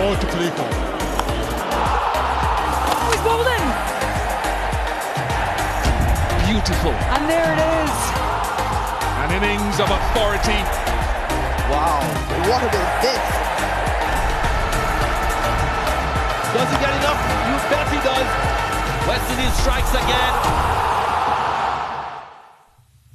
multiplico. Oh, he's bowled in! Beautiful. And there it is. An innings of authority. Wow, what a this! Does he get enough? You bet he does. West Indies strikes again.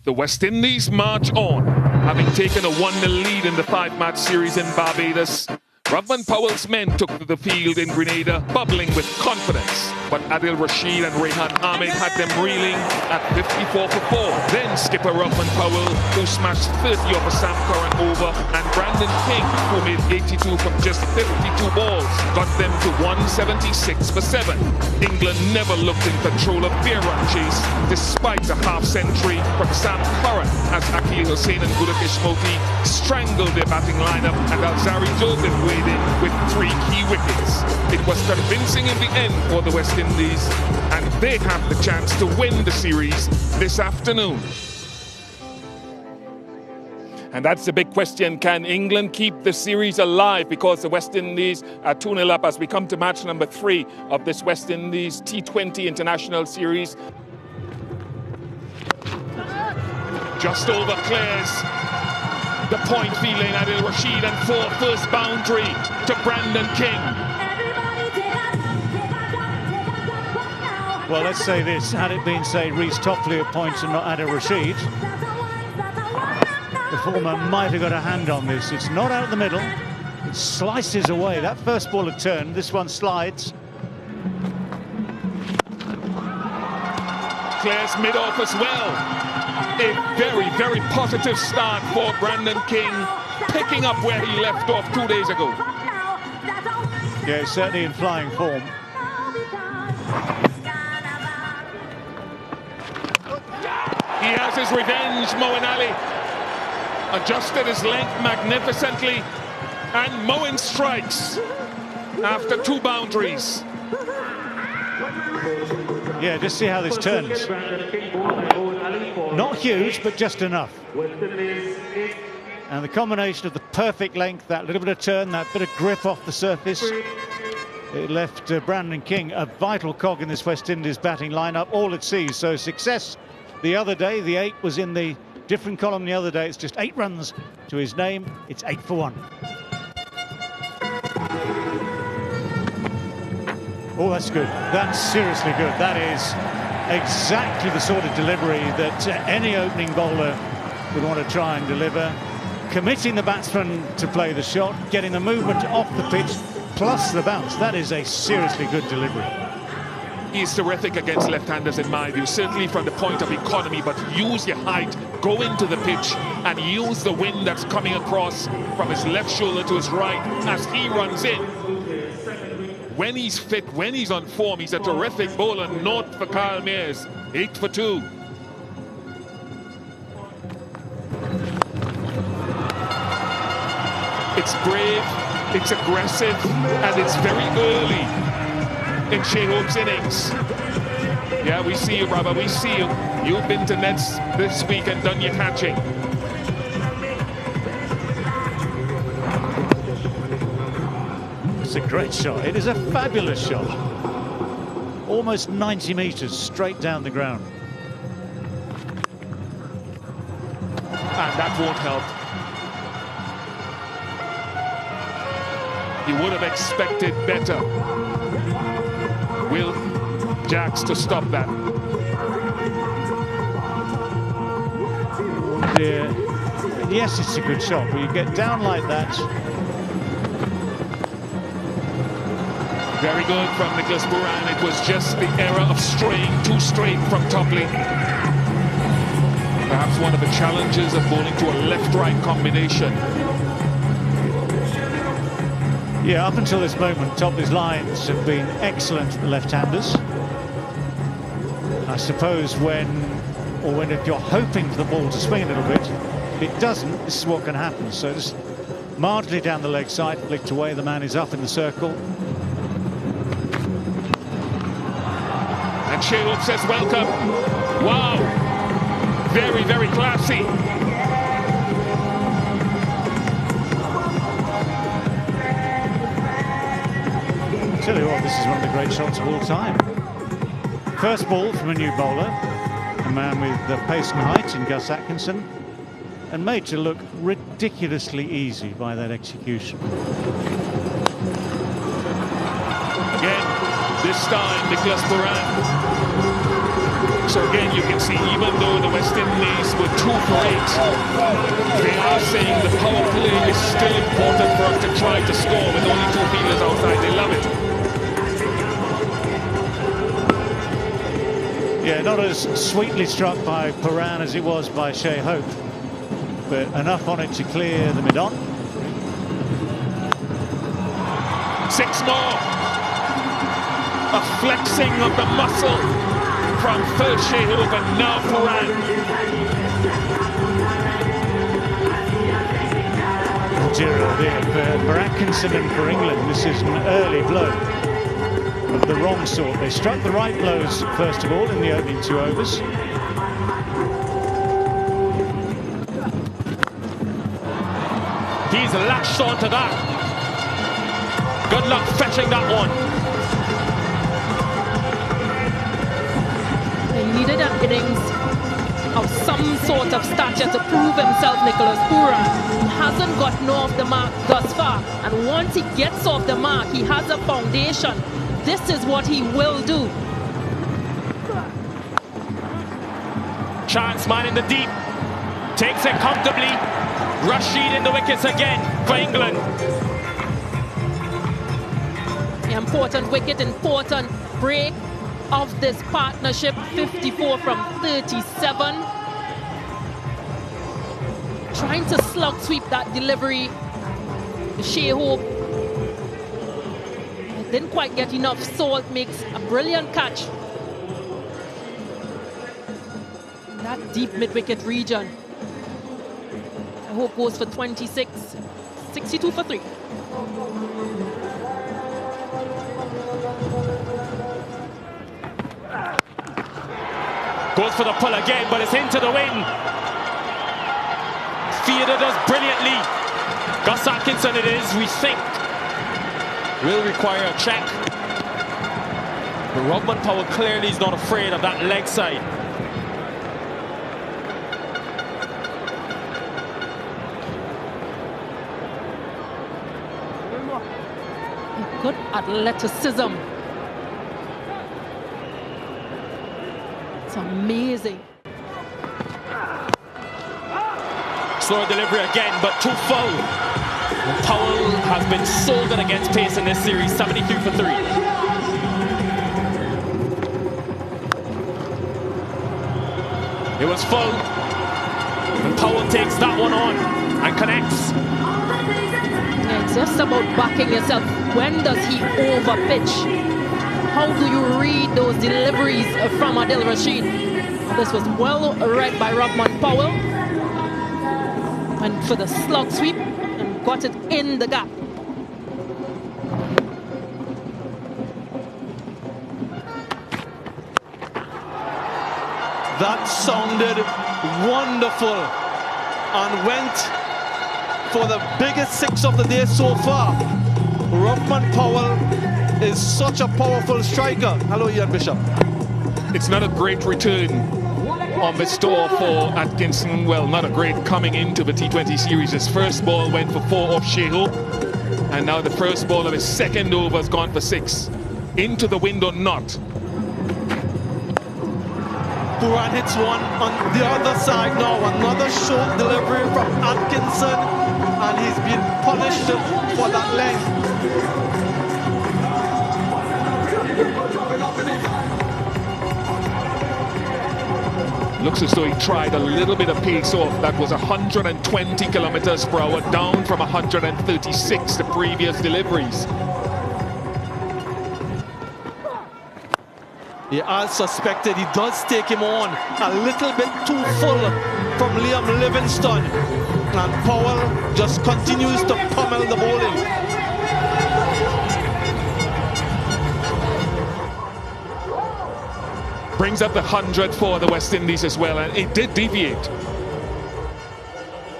The West Indies march on, having taken a 1-0 lead in the 5-match series in Barbados. Rovman Powell's men took to the field in Grenada, bubbling with confidence. But Adil Rashid and Rehan Ahmed had them reeling at 54 for 4. Then skipper Rovman Powell, who smashed 30 off a Sam Curran over, and Brandon King, who made 82 from just 52 balls, got them to 176 for 7. England never looked in control of their run chase, despite a half-century from Sam Curran, as Akil Hussain and Gudakesh Moti strangled their batting lineup, and Alzari Joseph weighed in with 3 key wickets. It was convincing in the end for the West Indies, and they have the chance to win the series this afternoon. And that's the big question. Can England keep the series alive? Because the West Indies are 2-0 up as we come to match number 3 of this West Indies T20 International Series. Just over clears the point feeling Adil Rashid, and for first boundary to Brandon King. Well, let's say this, had it been, say, Reece Topley at points and not Adil Rashid, the former might have got a hand on this. It's not out the middle, it slices away. That first ball had turned, this one slides. Clears mid-off as well. A very, very positive start for Brandon King, picking up where he left off 2 days ago. Yeah, he's certainly in flying form. He has his revenge, Moeen Ali. Adjusted his length magnificently, and Moeen strikes after 2 boundaries. Yeah, just see how this turns. Not huge, but just enough. And the combination of the perfect length, that little bit of turn, that bit of grip off the surface, it left Brandon King a vital cog in this West Indies batting lineup, all at sea. So success the other day, the 8 was in the different column the other day. It's just 8 runs to his name. It's 8 for 1. Oh, that's good. That's seriously good. That is exactly the sort of delivery that any opening bowler would want to try and deliver. Committing the batsman to play the shot, getting the movement off the pitch, plus the bounce. That is a seriously good delivery. He's terrific against left-handers in my view, certainly from the point of economy, but use your height, go into the pitch and use the wind that's coming across from his left shoulder to his right as he runs in. When he's fit, when he's on form, he's a terrific bowler. Note for Kyle Mears, 8 for 2. It's brave, it's aggressive, and it's very early in Shai Hope's innings. Yeah, we see you, brother, we see you. You've been to nets this week and done your catching. It's a great shot. It is a fabulous shot. Almost 90 metres straight down the ground. And that won't help. You would have expected better. Will Jacks to stop that. Yeah. Yes, it's a good shot, but you get down like that. Very good from Nicholas Buran. It was just the error of straying too straight from Topley. Perhaps one of the challenges of bowling to a left-right combination. Yeah, up until this moment, Topley's lines have been excellent for the left-handers. I suppose when if you're hoping for the ball to swing a little bit, if it doesn't, this is what can happen. So just marginally down the leg side, flicked away, the man is up in the circle. And Shai Hope says welcome. Wow, very, very classy. this is one of the great shots of all time. First ball from a new bowler, a man with the pace and height in Gus Atkinson, and made to look ridiculously easy by that execution. Again, this time Nicholas Puran. So again, you can see even though the West Indies were 2 for 8, they are saying the power play is still important for us to try to score with only 2 fielders outside. They love it. Yeah, not as sweetly struck by Puran as it was by Shea Hope, but enough on it to clear the mid-on. 6 more. A flexing of the muscle from first Shea Hope and now Puran. Zero there for Atkinson and for England. This is an early blow of the wrong sort. They struck the right blows first of all in the opening 2 overs. He's latched onto that. Good luck fetching that one. He needed an innings of some sort of stature to prove himself, Nicholas Puran. He hasn't gotten off the mark thus far, and once he gets off the mark, he has a foundation. This is what he will do. Chance man in the deep. Takes it comfortably. Rashid in the wickets again for England. Important wicket, important break of this partnership. 54 from 37. Trying to slug sweep that delivery. Shea Hope didn't quite get enough. Salt makes a brilliant catch. That deep mid-wicket region. Hope goes for 26. 62 for 3. Goes for the pull again, but it's into the wind. Fielder does brilliantly. Gus Atkinson it is, we think. Will require a check. But Robman Powell clearly is not afraid of that leg side. Good athleticism. It's amazing. Slower delivery again, but too full. And Powell has been so good against pace in this series, 73 for 3. It was full. And Powell takes that one on and connects. Yeah, it's just about backing yourself. When does he overpitch? How do you read those deliveries from Adil Rashid? This was well read by Robman Powell. And for the slug sweep, and got it in the gap. That sounded wonderful and went for the biggest 6 of the day so far. Robman Powell is such a powerful striker. Hello, Ian Bishop. It's not a great return on the store for Atkinson. Well, not a great coming into the T20 series. His first ball went for 4 off Shea Hope, and now the first ball of his second over has gone for 6. Into the wind or not. Puran hits one on the other side now. Another short delivery from Atkinson, and he's been punished for that length. Looks as though he tried a little bit of pace off. That was 120 kilometers per hour, down from 136 the previous deliveries. Yeah, as suspected, he does take him on a little bit too full from Liam Livingstone, and Powell just continues to pummel the bowling. Brings up the 100 for the West Indies as well, and it did deviate.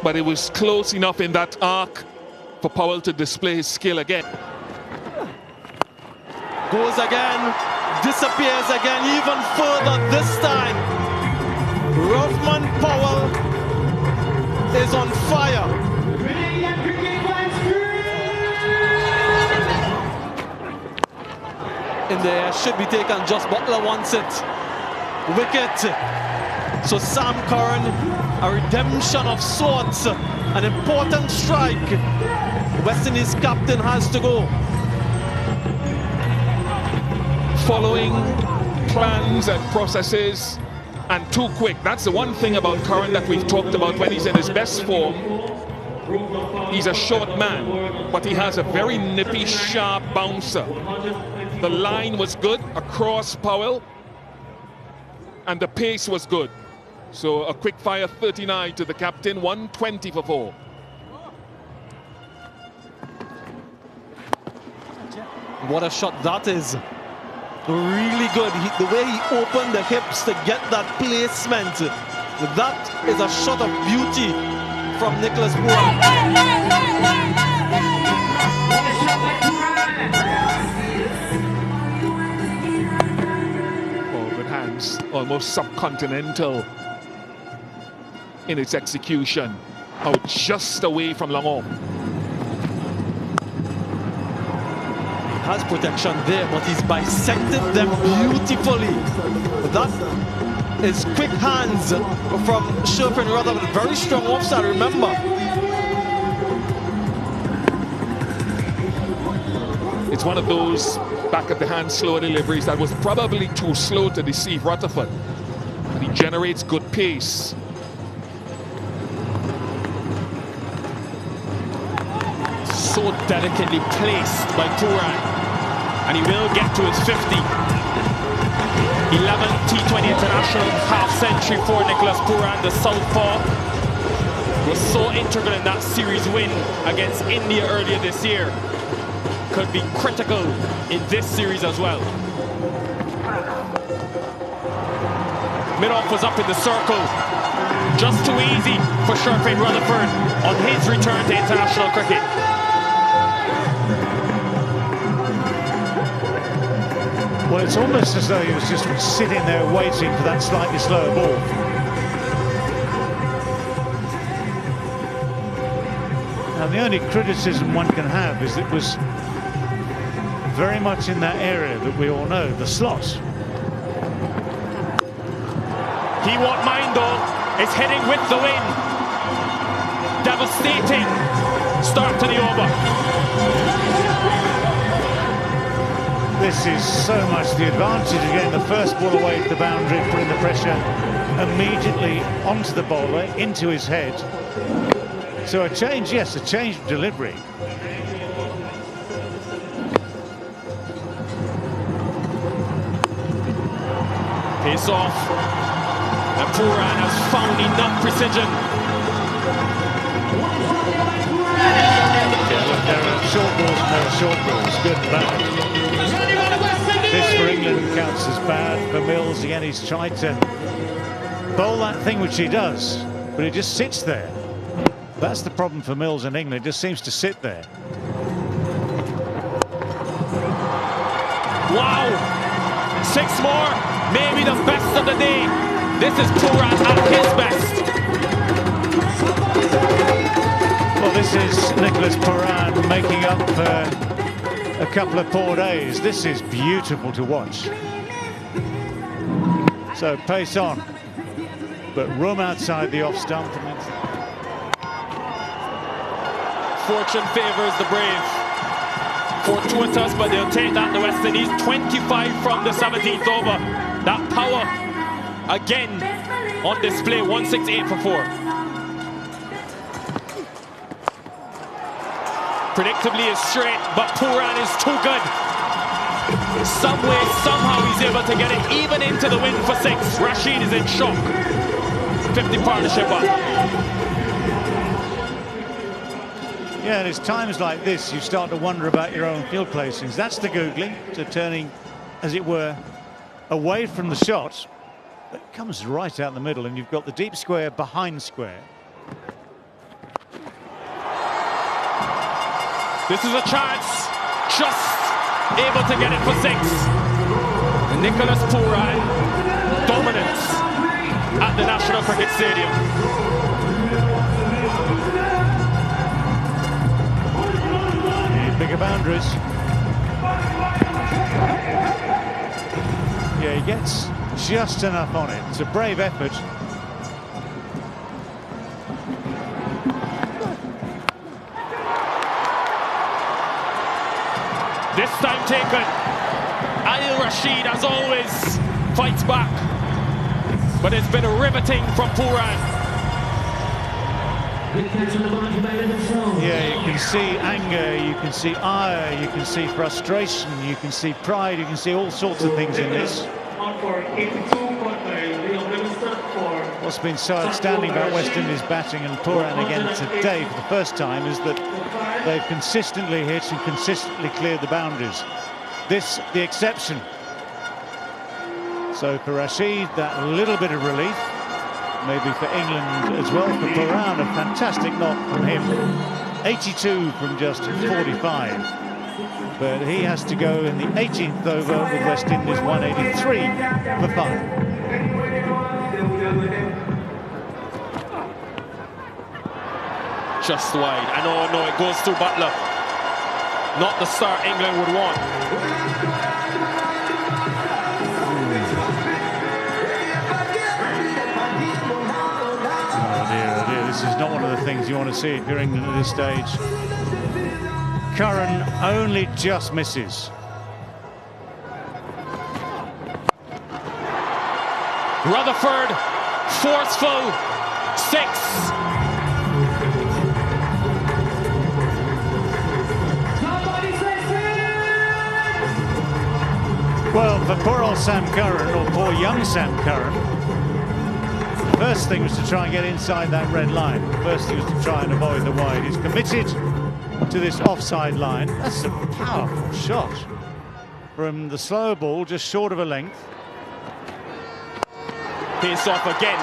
But it was close enough in that arc for Powell to display his skill again. Goes again, disappears again, even further this time. Ruffman Powell is on fire. In the air, should be taken, just Butler wants it. Wicket. So Sam Curran, a redemption of sorts, an important strike. West Indies captain has to go. Following plans and processes, and too quick. That's the one thing about Curran that we've talked about. When he's in his best form, he's a short man, but he has a very nippy, sharp bouncer. The line was good across Powell, and the pace was good. So a quick fire 39 to the captain, 120 for 4. What a shot that is. Really good. The way he opened the hips to get that placement. That is a shot of beauty from Nicholas Pooran. Oh, good hands. Almost subcontinental in its execution. Out just away from long arm. Has protection there, but he's bisected them beautifully. That is quick hands from Sherpin, rather very strong offside, remember. It's one of those back at the hand slow deliveries that was probably too slow to deceive Rutherford. But he generates good pace. So delicately placed by Pooran. And he will get to his 50. 11th T20 International half-century for Nicholas Pooran. The southpaw was so integral in that series win against India earlier this year. Could be critical in this series as well. Mid-off was up in the circle. Just too easy for Sherpin Rutherford on his return to international cricket. Well, it's almost as though he was just sitting there waiting for that slightly slower ball. And the only criticism one can have is it was very much in that area that we all know, the slot. He won't mind though. It's heading with the wind. Devastating start to the over. This is so much the advantage of getting the first ball away to the boundary, putting the pressure immediately onto the bowler, into his head. So a change, yes, a change of delivery. Pace off. And Pooran has found enough precision. Yeah, look, there are short balls and there are short balls, good and bad. This for England counts as bad. For Mills, again, he's tried to bowl that thing which he does, but he just sits there. That's the problem for Mills in England, it just seems to sit there. Wow! 6 more, maybe the best of the day. This is Pooran at his best. Well, this is Nicholas Pooran making up for a couple of poor days. This is beautiful to watch. So pace on, but room outside the off stump. Fortune favours the brave. Fortuitous, but they'll take that. The West Indies 25 from the 17th over. That power again on display. 168 for 4. Predictably is straight, but Pooran is too good. Some way, somehow he's able to get it even into the wind for 6. Rashid is in shock. 50 partnership up. Yeah, and it's times like this you start to wonder about your own field placings. That's the googling, so turning, as it were, away from the shot. That comes right out the middle, and you've got the deep square behind square. This is a chance, just able to get it for 6. Nicholas Pooran, dominance at the National Cricket Stadium. Bigger boundaries. Yeah, he gets just enough on it. It's a brave effort. This time taken. Adil Rashid, as always, fights back. But it's been riveting from Pooran. Yeah, you can see anger, you can see ire, you can see frustration, you can see pride, you can see all sorts of things in this. What's been so outstanding about West Indies batting and Pooran again today for the first time is that they've consistently hit and consistently cleared the boundaries. This, the exception. So for Rashid, that little bit of relief. Maybe for England as well. For Pooran, a fantastic knock from him. 82 from just 45. But he has to go in the 18th over with West Indies 183 for 5. Just wide. And oh no, it goes through Butler. Not the start England would want. This is not one of the things you want to see if you're England at this stage. Curran only just misses. Rutherford, forceful, 6. Well, for poor old Sam Curran, or poor young Sam Curran, first thing was to try and get inside that red line. First thing was to try and avoid the wide. He's committed to this offside line. That's a powerful shot from the slow ball, just short of a length. Pace off again.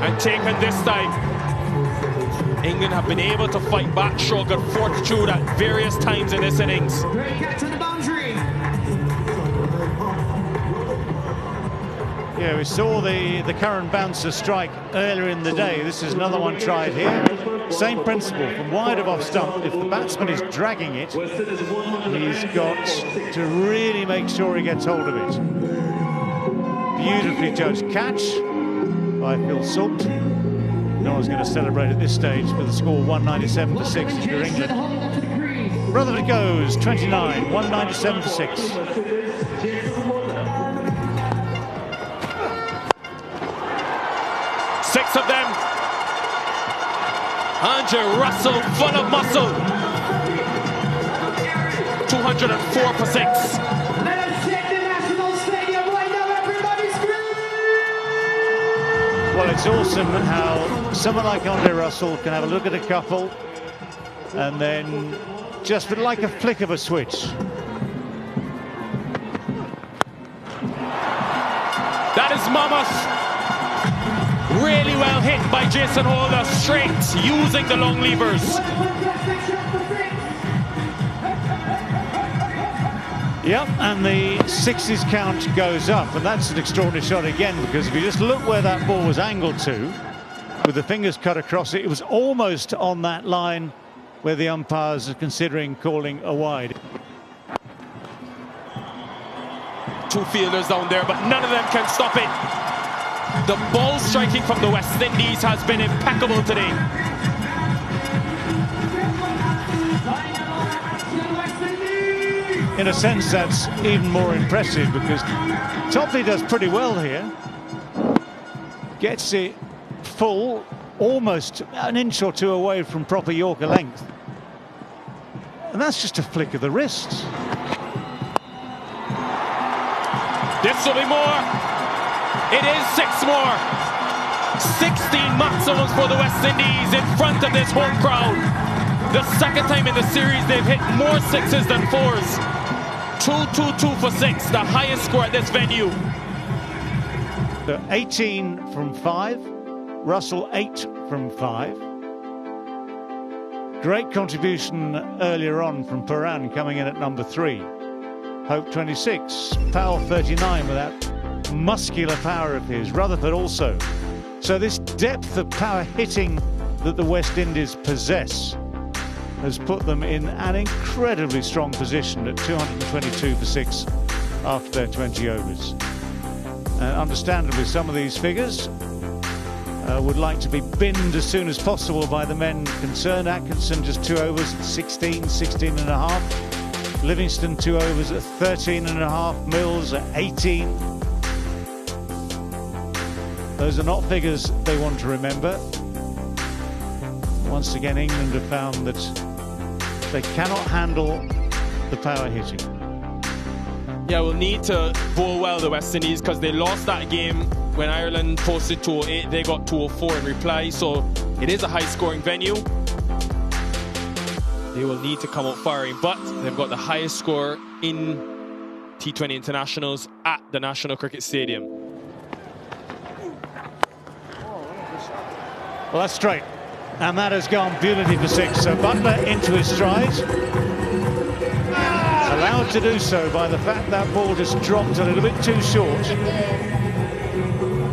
And taken this time. England have been able to fight back, show good fortitude at various times in this innings. Great catch on the boundary. Yeah, we saw the Curran bouncer strike earlier in the day. This is another one tried here. Same principle, from wide of off stump. If the batsman is dragging it, he's got to really make sure he gets hold of it. Beautifully judged catch by Phil Salt. No one's going to celebrate at this stage with the score 197 for 6 if you're England. Rutherford goes 29, 197 for 6. 6 of them. Andre Russell, full of muscle. 204 for 6. Let us take the National Stadium right now, everybody scream! Well, it's awesome how someone like Andre Russell can have a look at a couple and then just like a flick of a switch. That is mammoth. Really well hit by Jason Holder, straight, using the long levers. Yep, and the 6s count goes up, and that's an extraordinary shot again, because if you just look where that ball was angled to, with the fingers cut across it, it was almost on that line where the umpires are considering calling a wide. 2 fielders down there, but none of them can stop it. The ball striking from the West Indies has been impeccable today. In a sense, that's even more impressive, because Topley does pretty well here. Gets it full, almost an inch or two away from proper Yorker length. And that's just a flick of the wrist. This will be more. It is 6 more. 16 maximums for the West Indies in front of this home crowd. The second time in the series they've hit more 6s than 4s. 2-2-2 for 6, the highest score at this venue. So 18 from 5, Russell 8 from 5. Great contribution earlier on from Paran coming in at number 3. Hope 26, Powell 39 with that muscular power of his. Rutherford also. So this depth of power hitting that the West Indies possess has put them in an incredibly strong position at 222 for 6 after their 20 overs. And understandably, some of these figures would like to be binned as soon as possible by the men concerned. Atkinson just 2 overs at 16, 16 and a half. Livingston 2 overs at 13 and a half. Mills at 18. Those are not figures they want to remember. Once again, England have found that they cannot handle the power hitting. Yeah, we'll need to bowl well, the West Indies, because they lost that game when Ireland posted 208. They got 204 in reply, so it is a high-scoring venue. They will need to come out firing, but they've got the highest score in T20 internationals at the National Cricket Stadium. Well, that's straight. And that has gone beautifully for 6. So Butler into his stride. Allowed to do so by the fact that ball just dropped a little bit too short.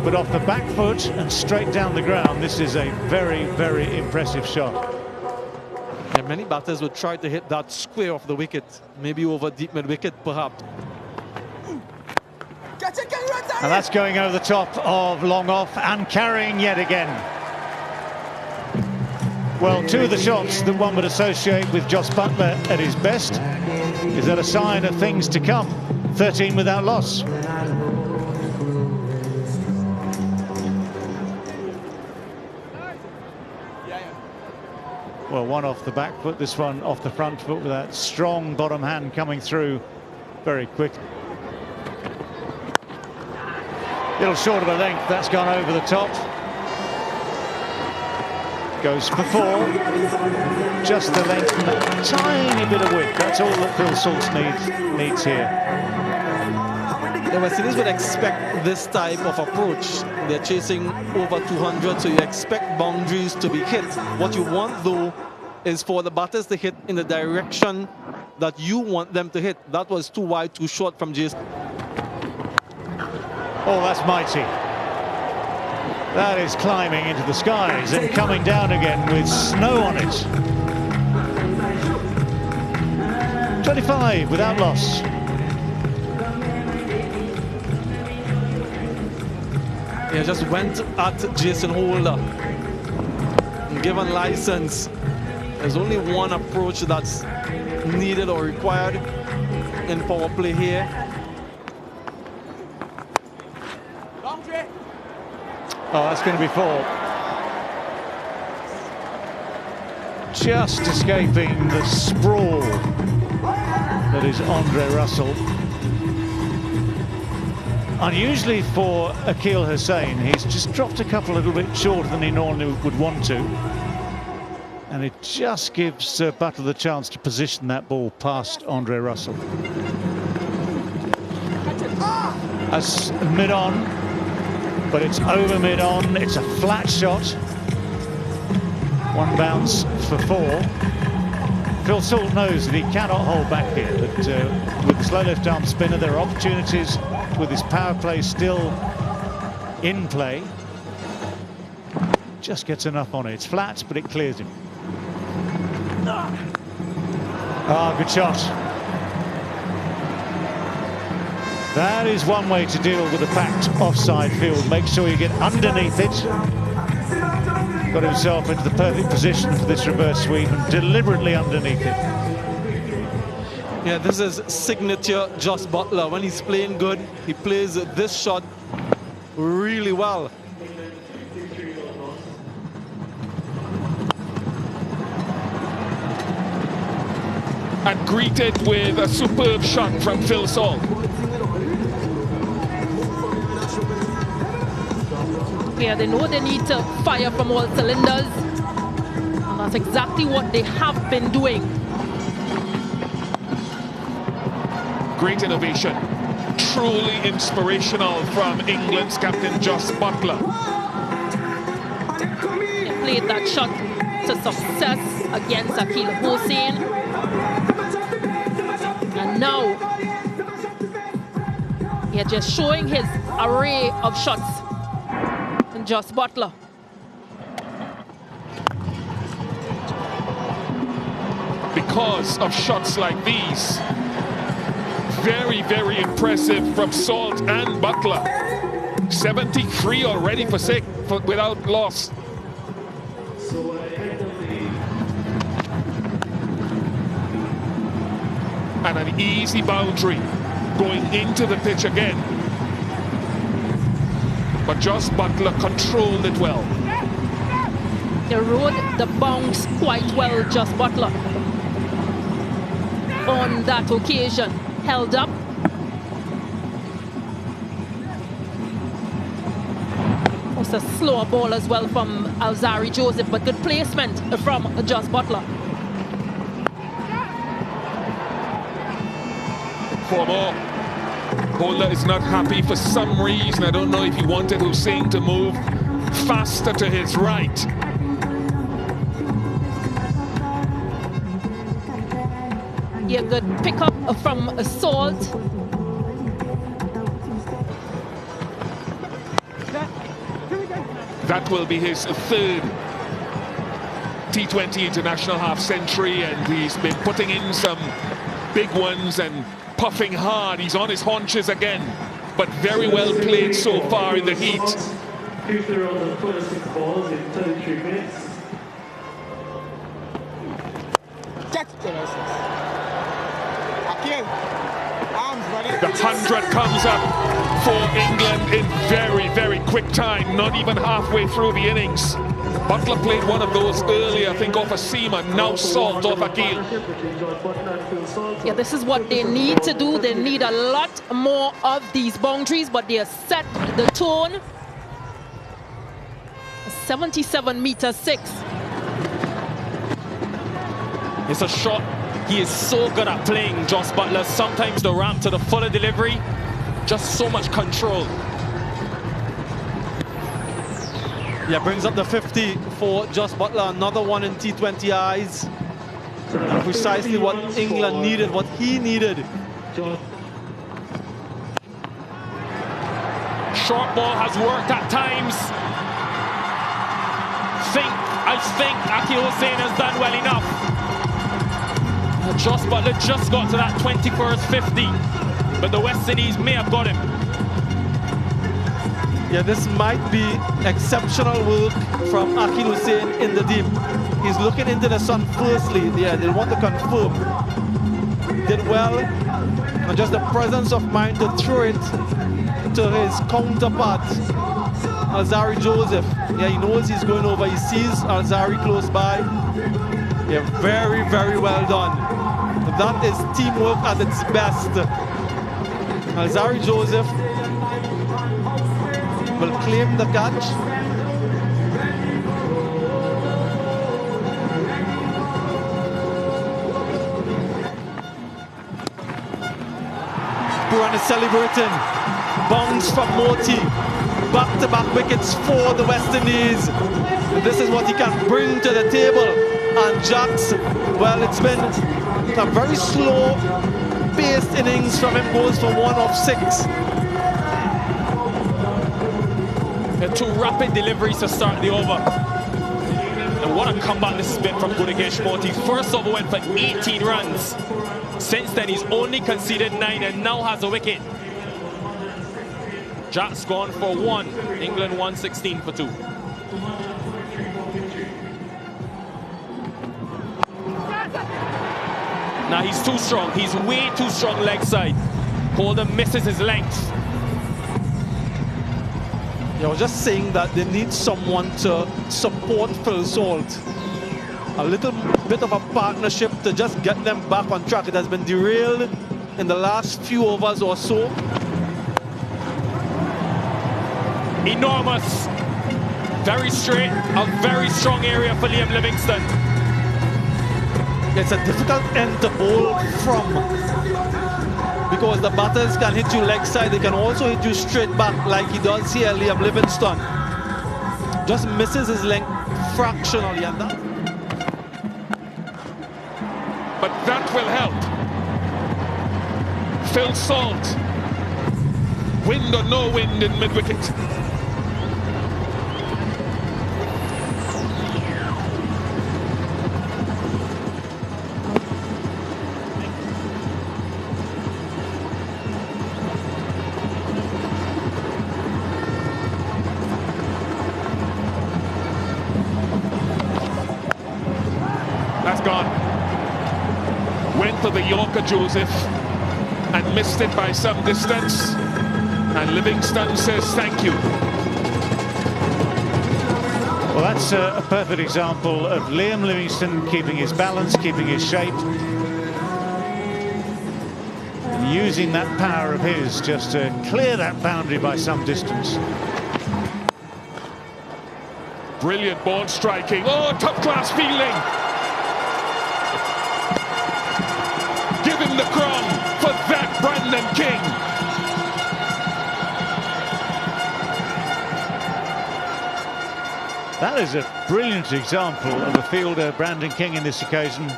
But off the back foot and straight down the ground, this is a very, very impressive shot. Yeah, many batters would try to hit that square of the wicket, maybe over deep mid-wicket, perhaps. And that's going over the top of long off and carrying yet again. Well, 2 of the shots that one would associate with Jos Buttler at his best. Is that a sign of things to come? 13 without loss. Well, one off the back foot, this one off the front foot with that strong bottom hand coming through very quick. Little short of a length, that's gone over the top. Goes for 4, just the length and a tiny bit of width. That's all that Phil Salts needs here. The West Indies would expect this type of approach. They're chasing over 200, so you expect boundaries to be hit. What you want, though, is for the batters to hit in the direction that you want them to hit. That was too wide, too short from Jason. Oh, that's mighty. That is climbing into the skies and coming down again with snow on it. 25 without loss. Yeah, just went at Jason Holder. Given license, there's only one approach that's needed or required in power play here. Oh, that's going to be 4. Just escaping the sprawl that is Andre Russell. Unusually for Akeal Hussain, he's just dropped a couple a little bit shorter than he normally would want to. And it just gives Butler the chance to position that ball past Andre Russell. That's mid-on, but it's over mid-on. It's a flat shot. 1 bounce for 4. Phil Salt knows that he cannot hold back here, but with the slow left-arm spinner, there are opportunities with his power play still in play. Just gets enough on it. It's flat, but it clears him. Ah, good shot. That is one way to deal with a packed offside field. Make sure you get underneath it. Got himself into the perfect position for this reverse sweep and deliberately underneath it. Yeah, this is signature Jos Buttler. When he's playing good, he plays this shot really well. And greeted with a superb shot from Phil Salt. Yeah, they know they need to fire from all cylinders. And that's exactly what they have been doing. Great innovation. Truly inspirational from England's captain Jos Buttler. They played that shot to success against Akil Hussain. And now, he's just showing his array of shots. And Jos Buttler. Because of shots like these. Very, very impressive from Salt and Butler. 73 already for six without loss. And an easy boundary going into the pitch again. But Jos Buttler controlled it well. They rode the bounce quite well, Jos Buttler. On that occasion, held up. It was a slower ball as well from Alzarri Joseph, but good placement from Jos Buttler. For more. Holder is not happy for some reason. I don't know if he wanted Hussain to move faster to his right. Yeah, good pick up from Salt. That will be his third T20 international half century, and he's been putting in some big ones and puffing hard. He's on his haunches again, but very well played so far in the heat. 2 throws and 26 balls in 33 minutes. The 100 comes up for England in very, very quick time, not even halfway through the innings. Butler played one of those earlier, I think off a seamer, now Salt off Akil. Yeah, this is what they need to do. They need a lot more of these boundaries, but they have set the tone. 77 meters 6. It's a shot. He is so good at playing, Jos Buttler. Sometimes the ramp to the fuller delivery, just so much control. Yeah, brings up the 50 for Jos Buttler, another one in T20Is. And precisely what England needed, what he needed. Short ball has worked at times. I think Akil Hussain has done well enough. Jos Buttler just got to that 21st 50, but the West Indies may have got him. Yeah, this might be exceptional work from Akil Hussain in the deep. He's looking into the sun firstly. Yeah, they want to confirm. Did well, and just the presence of mind to throw it to his counterpart, Alzarri Joseph. Yeah, he knows he's going over. He sees Alzarri close by. Yeah, very, very well done. That is teamwork at its best. Alzarri Joseph will claim the catch. Puran is celebrating. Bounce from Moti. Back-to-back wickets for the West Indies. And this is what he can bring to the table. And Jacks, well, it's been a very slow-paced innings from him. Goes for 1 of 6. The 2 rapid deliveries to start the over. And what a comeback this has been from Gudagesh Moti. First over went for 18 runs. Since then, he's only conceded 9 and now has a wicket. Jack's gone for 1. England 116 for 2. Now he's too strong. He's way too strong leg side. Holder misses his length. Yeah, I was just saying that they need someone to support Phil Salt. A little bit of a partnership to just get them back on track. It has been derailed in the last few overs or so. Enormous. Very straight. A very strong area for Liam Livingston. It's a difficult end to bowl from, because the batters can hit you leg side. They can also hit you straight back like he does here, Liam Livingston. Just misses his length fractionally, and that but that will help. Phil Salt. Wind or no wind in mid-wicket. That's gone. Went for the Yorker, Joseph, and missed it by some distance. And Livingston says thank you. Well, that's a perfect example of Liam Livingstone keeping his balance, keeping his shape, and using that power of his just to clear that boundary by some distance. Brilliant ball striking. Oh, top-class fielding. Give him the crown for that, Brandon King. That is a brilliant example of a fielder, Brandon King, in this occasion,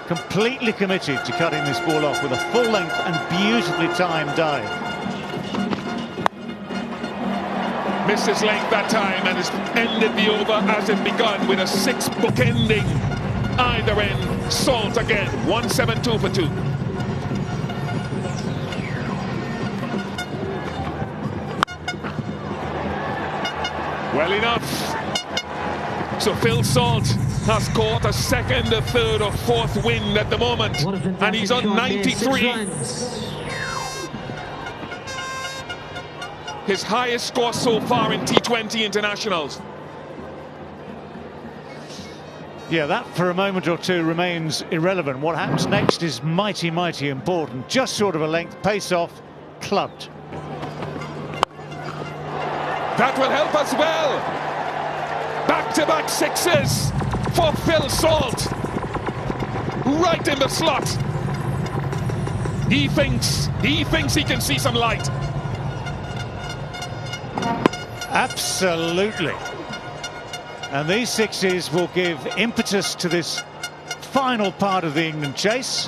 completely committed to cutting this ball off with a full-length and beautifully timed dive. Missed his length that time and has ended the over as it begun with a 6-book ending. Either end, Salt again, 1-7-2 for 2. Well enough. So Phil Salt has caught a second, a third or fourth wind at the moment, and he's on 93. His highest score so far in T20 internationals. Yeah, that for a moment or two remains irrelevant. What happens next is mighty, mighty important. Just short of a length, pace off, clubbed. That will help as well. Back-to-back sixes for Phil Salt. Right in the slot. He thinks he can see some light. Absolutely. And these sixes will give impetus to this final part of the England chase.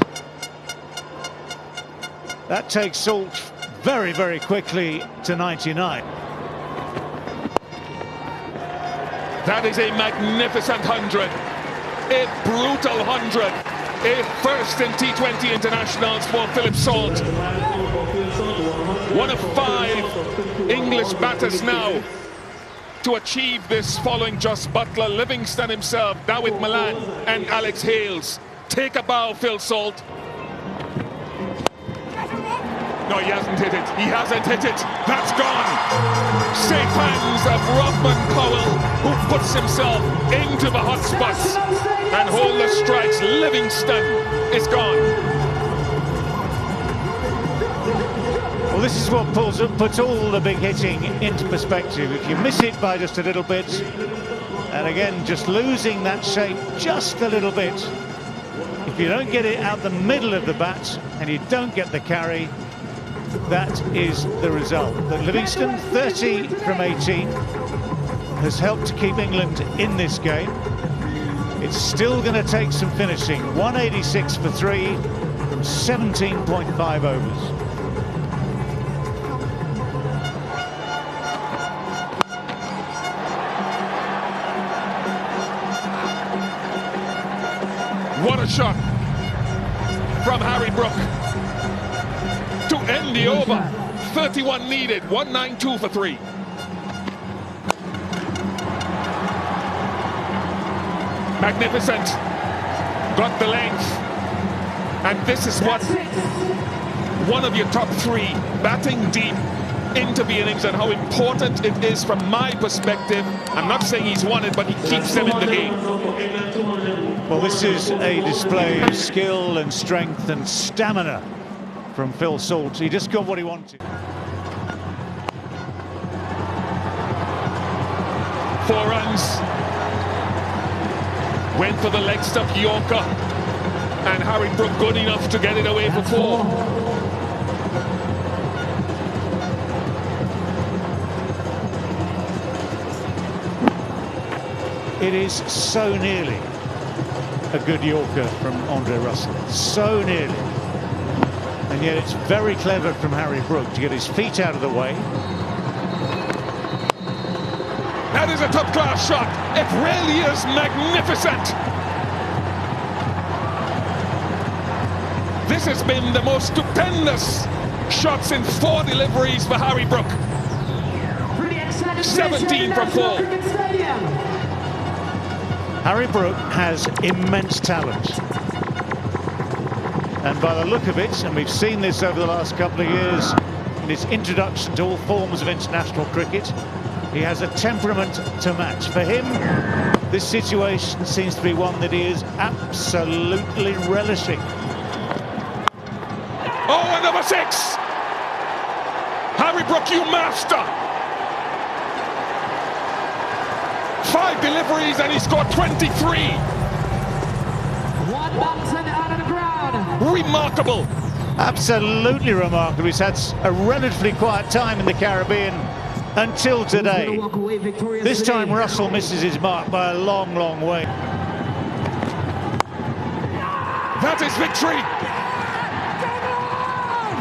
That takes Salt very, very quickly to 99. That is a magnificent 100, a brutal 100, a first in T20 internationals for Philip Salt. One of 5 English batters now to achieve this, following Jos Buttler, Livingston himself, Dawid Malan and Alex Hales. Take a bow, Phil Salt. No, he hasn't hit it. He hasn't hit it. That's gone. Safe hands of Rothman Powell, who puts himself into the hot spots and hold the strikes. Livingston is gone. Well, this is what puts all the big hitting into perspective. If you miss it by just a little bit, and again, just losing that shape just a little bit, if you don't get it out the middle of the bat and you don't get the carry, that is the result. But Livingston, 30 from 18, has helped to keep England in this game. It's still going to take some finishing. 186 for 3 from 17.5 overs. What a shot from Harry Brook to end the over. 31 needed, 192 for 3. Magnificent, got the length, and this is what one of your top 3 batting deep into the innings, and how important it is from my perspective. I'm not saying he's won it, but he keeps them in the game. Well, this is a display of skill and strength and stamina from Phil Salt. He just got what he wanted. 4 runs. Went for the leg stuff Yorker, and Harry Brook good enough to get it away for 4. It is so nearly a good Yorker from Andre Russell. So nearly. And yet it's very clever from Harry Brook to get his feet out of the way. That is a top-class shot. It really is magnificent. This has been the most stupendous shots in 4 deliveries for Harry Brook. 17 from 4. Harry Brook has immense talent. And by the look of it, and we've seen this over the last couple of years in his introduction to all forms of international cricket, he has a temperament to match. For him, this situation seems to be one that he is absolutely relishing. Oh, and number 6! Harry Brook, you master! 5 deliveries and he scored 23. One bouncing out of the ground. Remarkable. Absolutely remarkable. He's had a relatively quiet time in the Caribbean until today. This time Russell misses his mark by a long, long way. That is victory.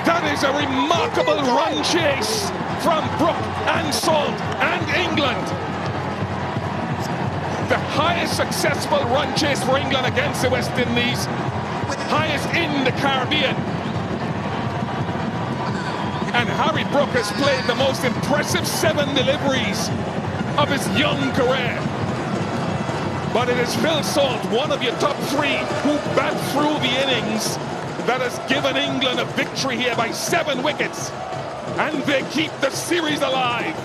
That is a remarkable run chase from Brook and Salt and England. The highest successful run chase for England against the West Indies, highest in the Caribbean. And Harry Brook has played the most impressive 7 deliveries of his young career. But it is Phil Salt, one of your top 3, who bat through the innings that has given England a victory here by 7 wickets. And they keep the series alive.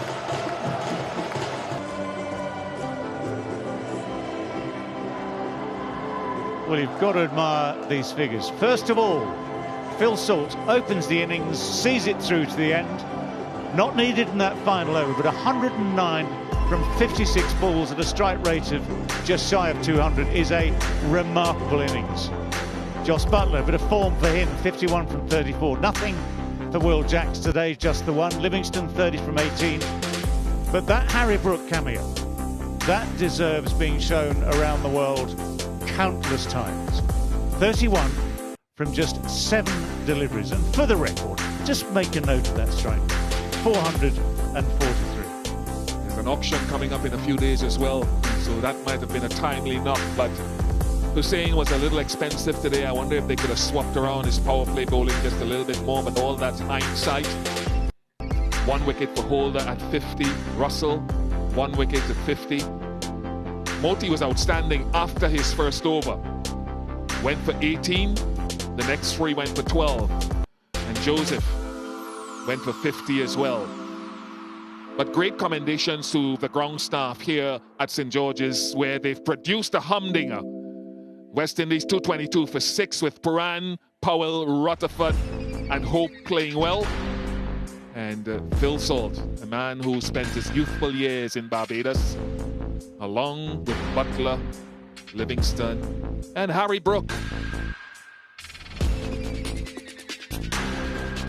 Well, you've got to admire these figures. First of all, Phil Salt opens the innings, sees it through to the end. Not needed in that final over, but 109 from 56 balls at a strike rate of just shy of 200 is a remarkable innings. Joss Buttler, a bit of form for him, 51 from 34. Nothing for Will Jacks today, just the one. Livingston, 30 from 18. But that Harry Brook cameo, that deserves being shown around the world countless times. 31 from just 7 deliveries. And for the record, just make a note of that strike. 443. There's an auction coming up in a few days as well, so that might have been a timely knock, but Hussain was a little expensive today. I wonder if they could have swapped around his power play bowling just a little bit more, but all that's hindsight. 1 wicket for Holder at 50. Russell, 1 wicket at 50. Moti was outstanding after his first over. Went for 18. The next 3 went for 12. And Joseph went for 50 as well. But great commendations to the ground staff here at St. George's, where they've produced a humdinger. West Indies 222 for 6 with Puran, Powell, Rutherford and Hope playing well. And Phil Salt, a man who spent his youthful years in Barbados, along with Butler, Livingston and Harry Brook.